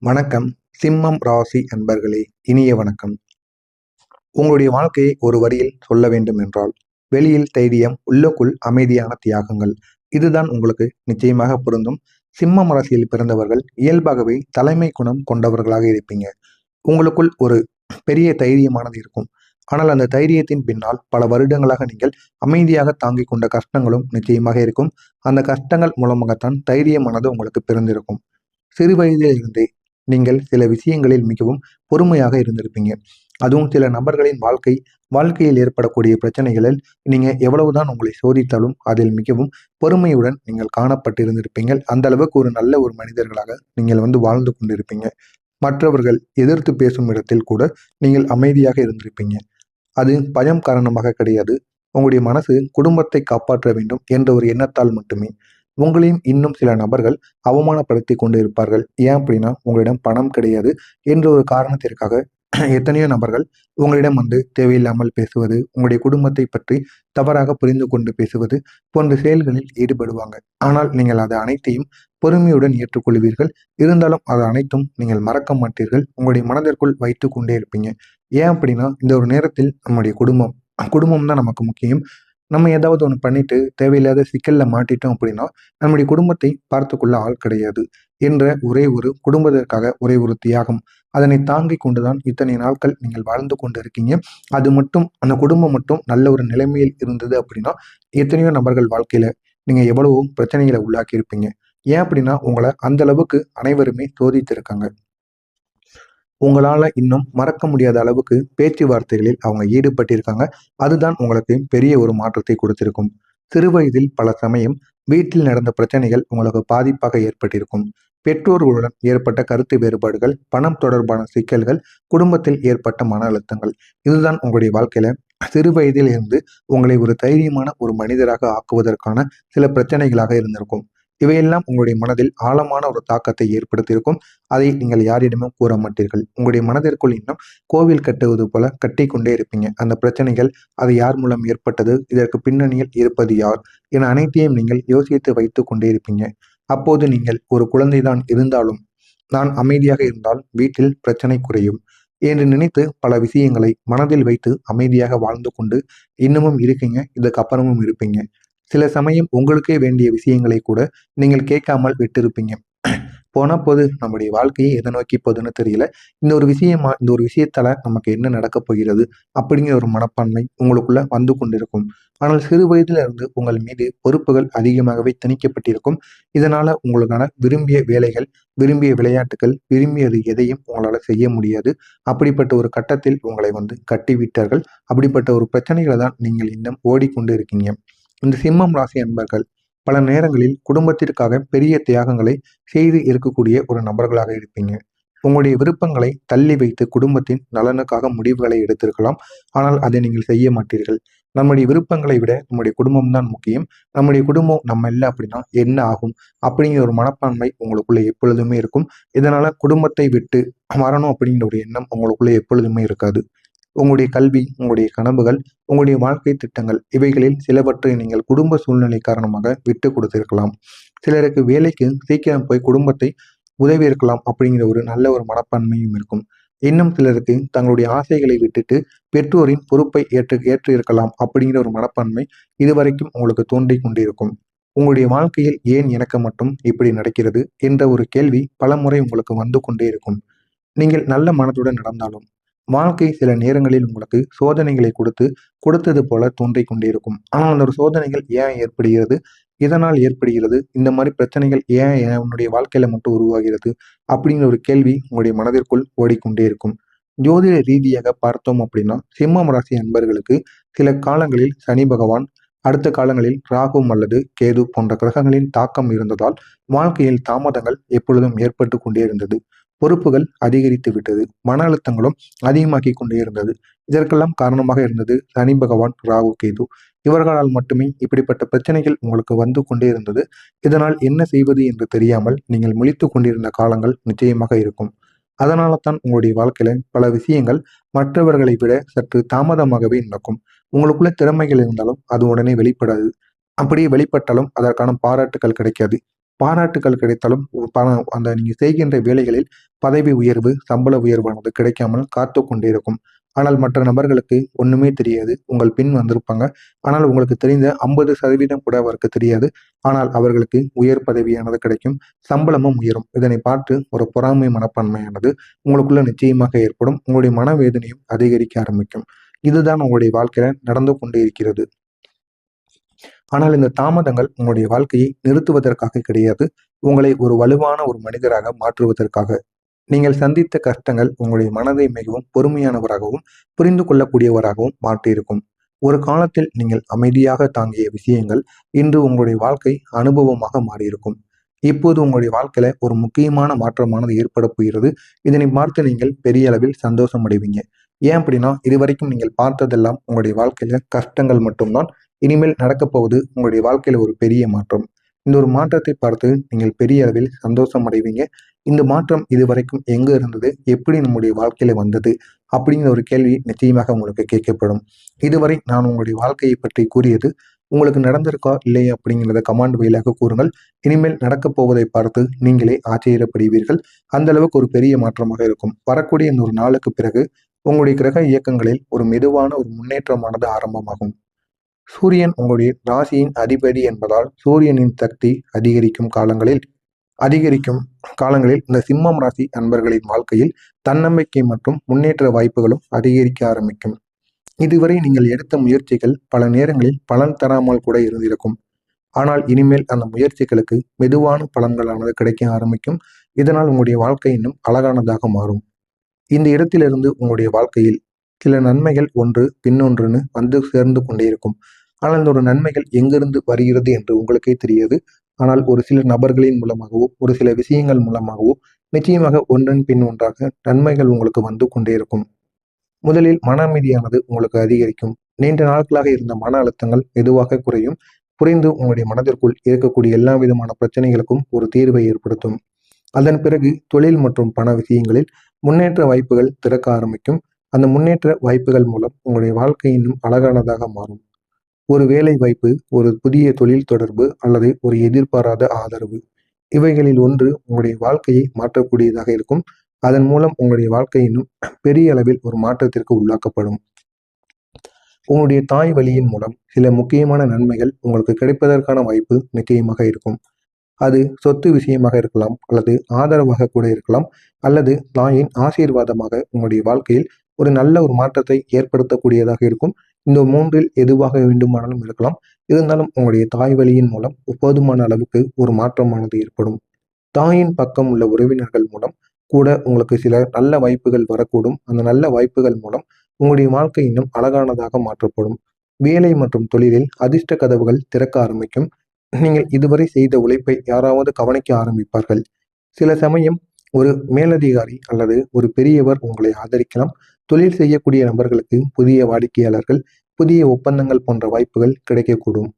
வணக்கம். சிம்மம் ராசி அன்பர்களே, இனிய வணக்கம். உங்களுடைய வாழ்க்கையை ஒரு வரியில் சொல்ல வேண்டும் என்றால், வெளியில் தைரியம், உள்ளுக்குள் அமைதியான தியாகங்கள். இதுதான் உங்களுக்கு நிச்சயமாக பொருந்தும். சிம்மம் ராசியில் பிறந்தவர்கள் இயல்பாகவே தலைமை குணம் கொண்டவர்களாக இருப்பீங்க. உங்களுக்குள் ஒரு பெரிய தைரியமானது இருக்கும். ஆனால் அந்த தைரியத்தின் பின்னால் பல வருடங்களாக நீங்கள் அமைதியாக தாங்கிக் கொண்ட கஷ்டங்களும் நிச்சயமாக இருக்கும். அந்த கஷ்டங்கள் மூலமாகத்தான் தைரியமானது உங்களுக்கு பிறந்திருக்கும். சிறு வயதில் இருந்தே நீங்கள் சில விஷயங்களில் மிகவும் பொறுமையாக இருந்திருப்பீங்க. அதுவும் சில நபர்களின் வாழ்க்கையில் ஏற்படக்கூடிய பிரச்சனைகளில் நீங்க எவ்வளவுதான் உங்களை சோதித்தாலும் அதில் மிகவும் பொறுமையுடன் நீங்கள் காணப்பட்டிருந்திருப்பீங்க. அந்த அளவுக்கு ஒரு நல்ல ஒரு மனிதர்களாக நீங்கள் வாழ்ந்து கொண்டிருப்பீங்க. மற்றவர்கள் எதிர்த்து பேசும் இடத்தில் கூட நீங்கள் அமைதியாக இருந்திருப்பீங்க. அது பயம் காரணமாக கிடையாது. உங்களுடைய மனசு குடும்பத்தை காப்பாற்ற வேண்டும் என்ற ஒரு எண்ணத்தால் மட்டுமே. உங்களையும் இன்னும் சில நபர்கள் அவமானப்படுத்தி கொண்டு இருப்பார்கள். ஏன் அப்படின்னா, உங்களிடம் பணம் கிடையாது என்ற ஒரு காரணத்திற்காக எத்தனையோ நபர்கள் உங்களிடம் தேவையில்லாமல் பேசுவது, உங்களுடைய குடும்பத்தை பற்றி தவறாக புரிந்து கொண்டு பேசுவது போன்ற செயல்களில் ஈடுபடுவாங்க. ஆனால் நீங்கள் அது அனைத்தையும் பொறுமையுடன் ஏற்றுக்கொள்வீர்கள். இருந்தாலும் அது அனைத்தும் நீங்கள் மறக்க மாட்டீர்கள். உங்களுடைய மனதிற்குள் வைத்து கொண்டே இருப்பீங்க. ஏன் அப்படின்னா, இந்த ஒரு நேரத்தில் நம்முடைய குடும்பம் குடும்பம் தான் நமக்கு முக்கியம். நம்ம ஏதாவது ஒண்ணு பண்ணிட்டு தேவையில்லாத சிக்கல்ல மாட்டிட்டோம் அப்படின்னா, நம்முடைய குடும்பத்தை பார்த்துக்கொள்ள ஆள் கிடையாது என்ற ஒரே ஒரு குடும்பத்திற்காக ஒரே ஒரு தியாகம். அதனை தாங்கிக் கொண்டுதான் இத்தனை நாட்கள் நீங்கள் வாழ்ந்து கொண்டு இருக்கீங்க. அது மட்டும் அந்த குடும்பம் மட்டும் நல்ல ஒரு நிலைமையில் இருந்தது அப்படின்னா, எத்தனையோ நபர்கள் வாழ்க்கையில நீங்க எவ்வளவோ பிரச்சனைகளை உள்ளாக்கி இருப்பீங்க. ஏன் அப்படின்னா, உங்கள அந்த அளவுக்கு அனைவருமே சோதித்திருக்காங்க. உங்களால இன்னும் மறக்க முடியாத அளவுக்கு பேச்சுவார்த்தைகளில் அவங்க ஈடுபட்டிருக்காங்க. அதுதான் உங்களுக்கு பெரிய ஒரு மாற்றத்தை கொடுத்திருக்கும். சிறு வயதில் பல சமயம் வீட்டில் நடந்த பிரச்சனைகள் உங்களுக்கு பாதிப்பாக ஏற்பட்டிருக்கும். பெற்றோர்களுடன் ஏற்பட்ட கருத்து வேறுபாடுகள், பணம் தொடர்பான சிக்கல்கள், குடும்பத்தில் ஏற்பட்ட மன அழுத்தங்கள். இதுதான் உங்களுடைய வாழ்க்கையில சிறு வயதில் இருந்து உங்களை ஒரு தைரியமான ஒரு மனிதராக ஆக்குவதற்கான சில பிரச்சனைகளாக இருந்திருக்கும். இவையெல்லாம் உங்களுடைய மனதில் ஆழமான ஒரு தாக்கத்தை ஏற்படுத்தியிருக்கும். அதை நீங்கள் யாரிடமும் கூற மாட்டீர்கள். உங்களுடைய மனதிற்குள் இன்னும் கோவில் கட்டுவது போல கட்டிக்கொண்டே இருப்பீங்க. அந்த பிரச்சனைகள், அது யார் மூலம் ஏற்பட்டது, இதற்கு பின்னணியில் இருப்பது யார் என அனைத்தையும் நீங்கள் யோசித்து வைத்து கொண்டே இருப்பீங்க. அப்போது நீங்கள் ஒரு குழந்தைதான் இருந்தாலும், நான் அமைதியாக இருந்தால் வீட்டில் பிரச்சனை குறையும் என்று நினைத்து பல விஷயங்களை மனதில் வைத்து அமைதியாக வாழ்ந்து கொண்டு இன்னமும் இருக்கீங்க. இதுக்கு அப்புறமும் இருப்பீங்க. சில சமயம் உங்களுக்கே வேண்டிய விஷயங்களை கூட நீங்கள் கேட்காமல் விட்டிருப்பீங்க. போனா போது நம்முடைய வாழ்க்கையை எதை நோக்கி போகுதுன்னு தெரியல. இந்த ஒரு விஷயத்தால நமக்கு என்ன நடக்கப் போகிறது அப்படிங்கிற ஒரு மனப்பான்மை உங்களுக்குள்ள வந்து கொண்டிருக்கும். ஆனால் சிறு வயதில இருந்து உங்கள் மீது பொறுப்புகள் அதிகமாகவே திணிக்கப்பட்டிருக்கும். இதனால உங்களுக்கான விரும்பிய வேலைகள், விரும்பிய விளையாட்டுகள், விரும்பியது எதையும் உங்களால செய்ய முடியாது. அப்படிப்பட்ட ஒரு கட்டத்தில் உங்களை கட்டிவிட்டார்கள். அப்படிப்பட்ட ஒரு பிரச்சனைகளை தான் நீங்கள் இன்னும் ஓடிக்கொண்டு இருக்கீங்க. இந்த சிம்மம் ராசி அன்பர்கள் பல நேரங்களில் குடும்பத்திற்காக பெரிய தியாகங்களை செய்து இருக்கக்கூடிய ஒரு நபர்களாக இருப்பீங்க. உங்களுடைய விருப்பங்களை தள்ளி வைத்து குடும்பத்தின் நலனுக்காக முடிவுகளை எடுத்திருக்கலாம். ஆனால் அதை நீங்கள் செய்ய மாட்டீர்கள். நம்முடைய விருப்பங்களை விட நம்முடைய குடும்பம் தான் முக்கியம். நம்முடைய குடும்பம் நம்ம இல்லை அப்படின்னா என்ன ஆகும் அப்படிங்கிற ஒரு மனப்பான்மை உங்களுக்குள்ள எப்பொழுதுமே இருக்கும். இதனால குடும்பத்தை விட்டு வரணும் அப்படிங்கிற ஒரு எண்ணம் உங்களுக்குள்ள எப்பொழுதுமே இருக்காது. உங்களுடைய கல்வி, உங்களுடைய கனவுகள், உங்களுடைய வாழ்க்கை திட்டங்கள் இவைகளில் சிலவற்றை நீங்கள் குடும்ப சூழ்நிலை காரணமாக விட்டு கொடுத்திருக்கலாம். சிலருக்கு வேலைக்கு சீக்கிரம் போய் குடும்பத்தை உதவி இருக்கலாம் அப்படிங்கிற ஒரு நல்ல ஒரு மனப்பான்மையும் இருக்கும். இன்னும் சிலருக்கு தங்களுடைய ஆசைகளை விட்டுட்டு பெற்றோரின் பொறுப்பை ஏற்று இருக்கலாம் அப்படிங்கிற ஒரு மனப்பான்மை இதுவரைக்கும் உங்களுக்கு தோன்றிக் கொண்டிருக்கும். உங்களுடைய வாழ்க்கையில் ஏன் எனக்கு மட்டும் இப்படி நடக்கிறது என்ற ஒரு கேள்வி பலமுறை உங்களுக்கு வந்து கொண்டே இருக்கும். நீங்கள் நல்ல மனதுடன் நடந்தாலும் வாழ்க்கை சில நேரங்களில் உங்களுக்கு சோதனைகளை கொடுத்தது போல தோன்றிக் கொண்டே இருக்கும். ஆனால் அந்த ஒரு சோதனைகள் ஏன் ஏற்படுகிறது, இதனால் ஏற்படுகிறது, இந்த மாதிரி பிரச்சனைகள் ஏன் என்னுடைய வாழ்க்கையில மட்டும் உருவாகிறது அப்படிங்கிற ஒரு கேள்வி உங்களுடைய மனதிற்குள் ஓடிக்கொண்டே இருக்கும். ஜோதிட ரீதியாக பார்த்தோம் அப்படின்னா, சிம்மம் ராசி அன்பர்களுக்கு சில காலங்களில் சனி பகவான், அடுத்த காலங்களில் ராகு அல்லது கேது போன்ற கிரகங்களின் தாக்கம் இருந்ததால் வாழ்க்கையில் தாமதங்கள் எப்பொழுதும் ஏற்பட்டு கொண்டே இருந்தது. பொறுப்புகள் அதிகரித்து விட்டது. மன அழுத்தங்களும் அதிகமாகிக் கொண்டே இருந்தது. இதற்கெல்லாம் காரணமாக இருந்தது சனி பகவான், ராகு, கேது. இவர்களால் மட்டுமே இப்படிப்பட்ட பிரச்சனைகள் உங்களுக்கு வந்து கொண்டே இருந்தது. இதனால் என்ன செய்வது என்று தெரியாமல் நீங்கள் முழித்துக் கொண்டிருந்த காலங்கள் நிச்சயமாக இருக்கும். அதனால தான் உங்களுடைய வாழ்க்கையில பல விஷயங்கள் மற்றவர்களை விட சற்று தாமதமாகவே நடக்கும். உங்களுக்குள்ள திறமைகள் இருந்தாலும் அது உடனே வெளிப்படாது. அப்படியே வெளிப்பட்டாலும் அதற்கான பாராட்டுகள் கிடைக்காது. பாராட்டுக்கள் கிடைத்தாலும் பணம் அந்த நீங்கள் செய்கின்ற வேலைகளில் பதவி உயர்வு, சம்பள உயர்வானது கிடைக்காமல் காத்து கொண்டே இருக்கும். ஆனால் மற்ற நபர்களுக்கு ஒண்ணுமே தெரியாது. உங்கள் பின் வந்திருப்பாங்க. ஆனால் உங்களுக்கு தெரிந்த 50% கூட அவருக்கு தெரியாது. ஆனால் அவர்களுக்கு உயர் பதவியானது கிடைக்கும். சம்பளமும் உயரும். இதனை பார்த்து ஒரு பொறாமை மனப்பான்மையானது உங்களுக்குள்ள நிச்சயமாக ஏற்படும். உங்களுடைய மனவேதனையும் அதிகரிக்க ஆரம்பிக்கும். இதுதான் உங்களுடைய வாழ்க்கையில நடந்து கொண்டே இருக்கிறது. ஆனால் இந்த தாமதங்கள் உங்களுடைய வாழ்க்கையை நிறுத்துவதற்காக கிடையாது. உங்களை ஒரு வலுவான ஒரு மனிதராக மாற்றுவதற்காக. நீங்கள் சந்தித்த கஷ்டங்கள் உங்களுடைய மனதை மிகவும் பொறுமையானவராகவும் புரிந்து கொள்ளக்கூடியவராகவும் மாற்றியிருக்கும். ஒரு காலத்தில் நீங்கள் அமைதியாக தாங்கிய விஷயங்கள் இன்று உங்களுடைய வாழ்க்கை அனுபவமாக மாறியிருக்கும். இப்போது உங்களுடைய வாழ்க்கையில ஒரு முக்கியமான மாற்றமானது ஏற்பட போகிறது. இதனை பார்த்து நீங்கள் பெரிய அளவில் சந்தோஷம் அடைவீங்க. ஏன் அப்படின்னா இதுவரைக்கும் நீங்கள் பார்த்ததெல்லாம் உங்களுடைய வாழ்க்கையில கஷ்டங்கள் மட்டும்தான். இனிமேல் நடக்கப் போவது உங்களுடைய வாழ்க்கையில ஒரு பெரிய மாற்றம். இந்த ஒரு மாற்றத்தை பார்த்து நீங்கள் பெரிய அளவில் சந்தோஷம் அடைவீங்க. இந்த மாற்றம் இதுவரைக்கும் எங்க இருந்தது? எப்படி நம்முடைய வாழ்க்கையில வந்தது? அப்படிங்கிற ஒரு கேள்வி நிச்சயமாக உங்களுக்கு கேட்கப்படும். இதுவரை நான் உங்களுடைய வாழ்க்கையை பற்றி கூறியது உங்களுக்கு நடந்திருக்கா இல்லையா அப்படிங்கிறத கமெண்ட் வாயிலாக கூறுங்கள். இனிமேல் நடக்கப் போவதை பார்த்து நீங்களே ஆச்சரியப்படுவீர்கள். அந்த அளவுக்கு ஒரு பெரிய மாற்றமாக இருக்கும். வரக்கூடிய இந்த ஒரு நாளுக்கு பிறகு உங்களுடைய கிரக இயக்கங்களில் ஒரு மெதுவான ஒரு முன்னேற்றமானது ஆரம்பமாகும். சூரியன் உங்களுடைய ராசியின் அதிபதி என்பதால் சூரியனின் சக்தி அதிகரிக்கும் காலங்களில் இந்த சிம்மம் ராசி அன்பர்களின் வாழ்க்கையில் தன்னம்பிக்கை மற்றும் முன்னேற்ற வாய்ப்புகளும் அதிகரிக்க ஆரம்பிக்கும். இதுவரை நீங்கள் எடுத்த முயற்சிகள் பல நேரங்களில் பலன் தராமல் கூட இருந்திருக்கும். ஆனால் இனிமேல் அந்த முயற்சிகளுக்கு மெதுவான பலன்களானது கிடைக்க ஆரம்பிக்கும். இதனால் உங்களுடைய வாழ்க்கை இன்னும் அழகானதாக மாறும். இந்த இடத்திலிருந்து உங்களுடைய வாழ்க்கையில் சில நன்மைகள் ஒன்று பின்னொன்றுன்னு வந்து சேர்ந்து கொண்டே இருக்கும். ஆனால் இந்த ஒரு நன்மைகள் எங்கிருந்து வருகிறது என்று உங்களுக்கே தெரியாது. ஆனால் ஒரு சில நபர்களின் மூலமாகவோ ஒரு சில விஷயங்கள் மூலமாகவோ நிச்சயமாக ஒன்றன் பின் ஒன்றாக நன்மைகள் உங்களுக்கு வந்து கொண்டே இருக்கும். முதலில் மன அமைதியானது உங்களுக்கு அதிகரிக்கும். நீண்ட நாட்களாக இருந்த மன அழுத்தங்கள் மெதுவாக குறையும். குறைந்து உங்களுடைய மனதிற்குள் இருக்கக்கூடிய எல்லா விதமான பிரச்சனைகளுக்கும் ஒரு தீர்வை ஏற்படுத்தும். அதன் பிறகு தொழில் மற்றும் பண விஷயங்களில் முன்னேற்ற வாய்ப்புகள் திறக்க ஆரம்பிக்கும். அந்த முன்னேற்ற வாய்ப்புகள் மூலம் உங்களுடைய வாழ்க்கை இன்னும் அழகானதாக மாறும். ஒரு வேலை வாய்ப்பு, ஒரு புதிய தொழில் தொடர்பு அல்லது ஒரு எதிர்பாராத ஆதரவு, இவைகளில் ஒன்று உங்களுடைய வாழ்க்கையை மாற்றக்கூடியதாக இருக்கும். அதன் மூலம் உங்களுடைய வாழ்க்கை இன்னும் பெரிய அளவில் ஒரு மாற்றத்திற்கு உள்ளாக்கப்படும். உங்களுடைய தாய் வழியின் மூலம் சில முக்கியமான நன்மைகள் உங்களுக்கு கிடைப்பதற்கான வாய்ப்பு நிச்சயமாக இருக்கும். அது சொத்து விஷயமாக இருக்கலாம், அல்லது ஆதரவாக கூட இருக்கலாம், அல்லது தாயின் ஆசீர்வாதமாக உங்களுடைய வாழ்க்கையில் ஒரு நல்ல ஒரு மாற்றத்தை ஏற்படுத்தக்கூடியதாக இருக்கும். இந்த மூன்றில் எதுவாக வேண்டுமானாலும் இருக்கலாம். இருந்தாலும் உங்களுடைய தாய் வழியின் மூலம் போதுமான அளவுக்கு ஒரு மாற்றமானது ஏற்படும். தாயின் பக்கம் உள்ள உறவினர்கள் மூலம் கூட உங்களுக்கு சில நல்ல வாய்ப்புகள் வரக்கூடும். அந்த நல்ல வாய்ப்புகள் மூலம் உங்களுடைய வாழ்க்கை இன்னும் அழகானதாக மாற்றப்படும். வேலை மற்றும் தொழிலில் அதிர்ஷ்ட கதவுகள் திறக்க ஆரம்பிக்கும். நீங்கள் இதுவரை செய்த உழைப்பை யாராவது கவனிக்க ஆரம்பிப்பார்கள். சில சமயம் ஒரு மேலதிகாரி அல்லது ஒரு பெரியவர் உங்களை ஆதரிக்கலாம். தொழில் செய்யக்கூடிய நபர்களுக்கு புதிய வாடிக்கையாளர்கள், புதிய ஒப்பந்தங்கள் போன்ற வாய்ப்புகள் கிடைக்கக்கூடும்.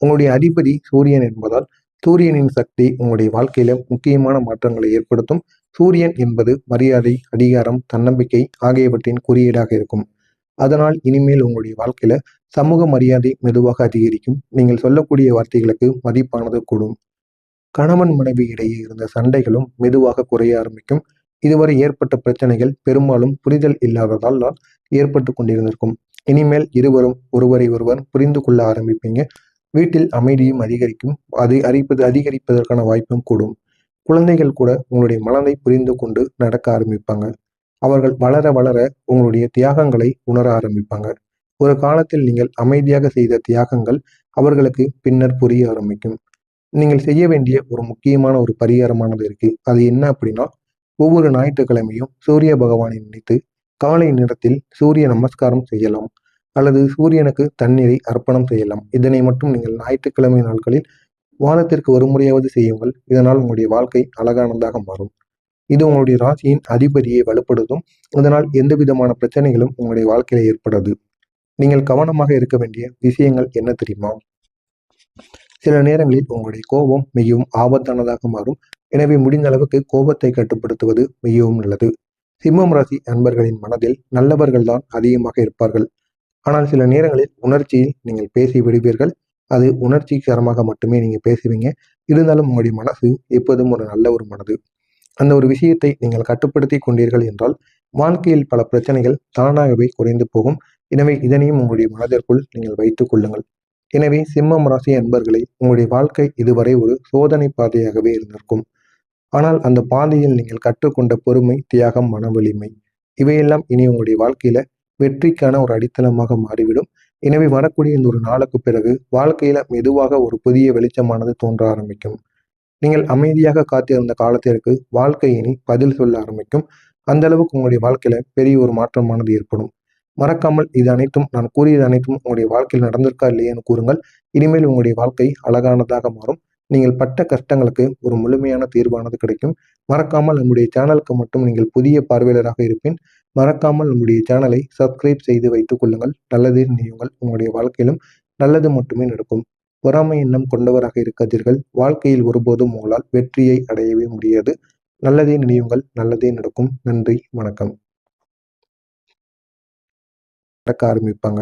உங்களுடைய அதிபதி சூரியன் என்பதால் சூரியனின் சக்தி உங்களுடைய வாழ்க்கையில முக்கியமான மாற்றங்களை ஏற்படுத்தும். சூரியன் என்பது மரியாதை, அதிகாரம், தன்னம்பிக்கை ஆகியவற்றின் குறியீடாக இருக்கும். அதனால் இனிமேல் உங்களுடைய வாழ்க்கையில சமூக மரியாதை மெதுவாக அதிகரிக்கும். நீங்கள் சொல்லக்கூடிய வார்த்தைகளுக்கு மதிப்பானது கூடும். கணவன் மனைவி இடையே இருந்த சண்டைகளும் மெதுவாக குறைய ஆரம்பிக்கும். இதுவரை ஏற்பட்ட பிரச்சனைகள் பெரும்பாலும் புரிதல் இல்லாததால் ஏற்பட்டு கொண்டிருந்திருக்கும். இனிமேல் இருவரும் ஒருவரை ஒருவர் புரிந்து கொள்ள ஆரம்பிப்பீங்க. வீட்டில் அமைதியும் அதிகரிக்கும். அதிகரிப்பதற்கான வாய்ப்பும் கூடும். குழந்தைகள் கூட உங்களுடைய மனதை புரிந்து கொண்டு நடக்க ஆரம்பிப்பாங்க. அவர்கள் வளர வளர உங்களுடைய தியாகங்களை உணர ஆரம்பிப்பாங்க. ஒரு காலத்தில் நீங்கள் அமைதியாக செய்த தியாகங்கள் அவர்களுக்கு பின்னர் புரிய ஆரம்பிக்கும். நீங்கள் செய்ய வேண்டிய ஒரு முக்கியமான ஒரு பரிகாரமானது இருக்கு. அது என்ன அப்படின்னா, ஒவ்வொரு ஞாயிற்றுக்கிழமையும் சூரிய பகவானை நினைத்து காலை நேரத்தில் சூரிய நமஸ்காரம் செய்யலாம், அல்லது சூரியனுக்கு தண்ணீரை அர்ப்பணம் செய்யலாம். இதனை மட்டும் நீங்கள் ஞாயிற்றுக்கிழமை நாட்களில் வாரத்திற்கு ஒரு முறையாவது செய்யுங்கள். இதனால் உங்களுடைய வாழ்க்கை அழகானதாக மாறும். இது உங்களுடைய ராசியின் அதிபதியை வலுப்படுத்தும். இதனால் எந்த விதமான பிரச்சனைகளும் உங்களுடைய வாழ்க்கையில ஏற்படாது. நீங்கள் கவனமாக இருக்க வேண்டிய விஷயங்கள் என்ன தெரியுமா? சில நேரங்களில் உங்களுடைய கோபம் மிகவும் ஆபத்தானதாக மாறும். எனவே முடிந்த அளவுக்கு கோபத்தை கட்டுப்படுத்துவது மிகவும் நல்லது. சிம்மம் ராசி அன்பர்களின் மனதில் நல்லவர்கள் தான் அதிகமாக இருப்பார்கள். ஆனால் சில நேரங்களில் உணர்ச்சியில் நீங்கள் பேசி விடுவீர்கள். அது உணர்ச்சிகரமாக மட்டுமே நீங்க பேசுவீங்க. இருந்தாலும் உங்களுடைய மனசு எப்போதும் ஒரு நல்ல ஒரு மனது. அந்த ஒரு விஷயத்தை நீங்கள் கட்டுப்படுத்தி கொண்டீர்கள் என்றால் வாழ்க்கையில் பல பிரச்சனைகள் தானாகவே குறைந்து போகும். எனவே இதனையும் உங்களுடைய மனதிற்குள் நீங்கள் வைத்துக் கொள்ளுங்கள். எனவே சிம்மம் ராசி அன்பர்களே, உங்களுடைய வாழ்க்கை இதுவரை ஒரு சோதனை பாதையாகவே இருந்திருக்கும். ஆனால் அந்த பாதையில் நீங்கள் கற்றுக்கொண்ட பொறுமை, தியாகம், மன வலிமை இவையெல்லாம் இனி உங்களுடைய வாழ்க்கையில வெற்றிக்கான ஒரு அடித்தளமாக மாறிவிடும். எனவே வரக்கூடிய இந்த ஒரு நாளுக்கு பிறகு வாழ்க்கையில மெதுவாக ஒரு புதிய வெளிச்சமானது தோன்ற ஆரம்பிக்கும். நீங்கள் அமைதியாக காத்திருந்த காலத்திற்கு வாழ்க்கை இனி பதில் சொல்ல ஆரம்பிக்கும். அந்த அளவுக்கு உங்களுடைய வாழ்க்கையில பெரிய ஒரு மாற்றமானது ஏற்படும். மறக்காமல் இது அனைத்தும் நான் கூறியது அனைத்தும் உங்களுடைய வாழ்க்கையில் நடந்திருக்கா இல்லையான்னு கூறுங்கள். இனிமேல் உங்களுடைய வாழ்க்கை அழகானதாக மாறும். நீங்கள் பட்ட கஷ்டங்களுக்கு ஒரு முழுமையான தீர்வானது கிடைக்கும். மறக்காமல் நம்முடைய சேனலுக்கு மட்டும் நீங்கள் புதிய பார்வையாளராக இருப்பேன். மறக்காமல் நம்முடைய சேனலை சப்ஸ்கிரைப் செய்து வைத்துக் கொள்ளுங்கள். நல்லதே நினையுங்கள். உங்களுடைய வாழ்க்கையிலும் நல்லது மட்டுமே நடக்கும். பொறாமை எண்ணம் கொண்டவராக இருக்காதீர்கள். வாழ்க்கையில் ஒருபோதும் உங்களால் வெற்றியை அடையவே முடியாது. நல்லதே நினையுங்கள். நல்லதே நடக்கும். நன்றி, வணக்கம். நடக்க ஆரம்பிப்பாங்க.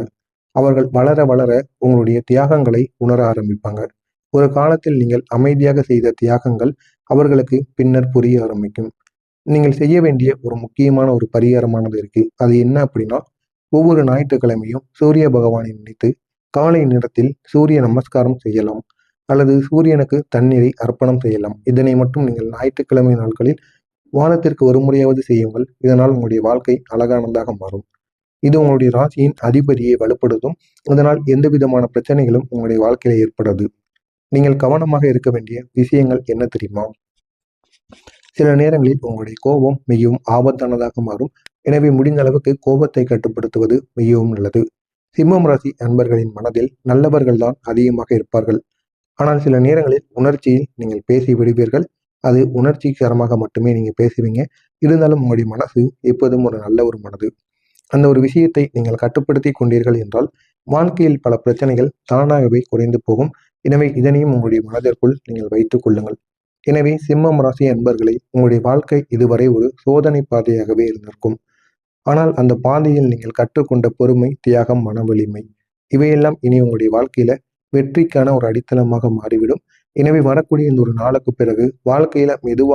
அவர்கள் வளர வளர உங்களுடைய தியாகங்களை உணர ஆரம்பிப்பாங்க. ஒரு காலத்தில் நீங்கள் அமைதியாக செய்த தியாகங்கள் அவர்களுக்கு பின்னர் புரிய ஆரம்பிக்கும். நீங்கள் செய்ய வேண்டிய ஒரு முக்கியமான ஒரு பரிகாரமானது இருக்கு. அது என்ன அப்படின்னா, ஒவ்வொரு ஞாயிற்றுக்கிழமையும் சூரிய பகவானை நினைத்து காலை நேரத்தில் சூரிய நமஸ்காரம் செய்யலாம். அல்லது சூரியனுக்கு தண்ணீரை அர்ப்பணம் செய்யலாம். இதனை மட்டும் நீங்கள் ஞாயிற்றுக்கிழமை நாட்களில் வாரத்திற்கு ஒரு முறையாவது செய்யுங்கள். இதனால் உங்களுடைய வாழ்க்கை அழகானதாக மாறும். இது உங்களுடைய ராசியின் அதிபதியை வலுப்படுத்தும். இதனால் எந்த விதமான பிரச்சனைகளும் உங்களுடைய வாழ்க்கையில ஏற்படாது. நீங்கள் கவனமாக இருக்க வேண்டிய விஷயங்கள் என்ன தெரியுமா? சில நேரங்களில் உங்களுடைய கோபம் மிகவும் ஆபத்தானதாக மாறும். எனவே முடிந்த அளவுக்கு கோபத்தை கட்டுப்படுத்துவது மிகவும் நல்லது. சிம்மம் ராசி அன்பர்களின் மனதில் நல்லவர்கள் தான் அதிகமாக இருப்பார்கள். ஆனால் சில நேரங்களில் உணர்ச்சியில் நீங்கள் பேசி விடுவீர்கள். அது உணர்ச்சிகரமாக மட்டுமே நீங்க பேசுவீங்க. இருந்தாலும் உங்களுடைய மனசு எப்போதும் ஒரு நல்ல ஒரு மனது. அந்த ஒரு விஷயத்தை நீங்கள் கட்டுப்படுத்தி கொண்டீர்கள் என்றால் வாழ்க்கையில் பல பிரச்சனைகள் தானாகவே குறைந்து போகும். எனவே இதனையும் உங்களுடைய மனதிற்குள் நீங்கள் வைத்துக் கொள்ளுங்கள். எனவே சிம்மம் ராசி அன்பர்களே, உங்களுடைய வாழ்க்கை இதுவரை ஒரு சோதனை பாதையாகவே இருந்திருக்கும். ஆனால் அந்த பாதையில் நீங்கள் கற்றுக்கொண்ட பொறுமை, தியாகம், மன வலிமை இவையெல்லாம் இனி உங்களுடைய வாழ்க்கையில வெற்றிக்கான ஒரு அடித்தளமாக மாறிவிடும். எனவே வரக்கூடிய இந்த ஒரு நாளுக்கு பிறகு வாழ்க்கையில மெதுவாக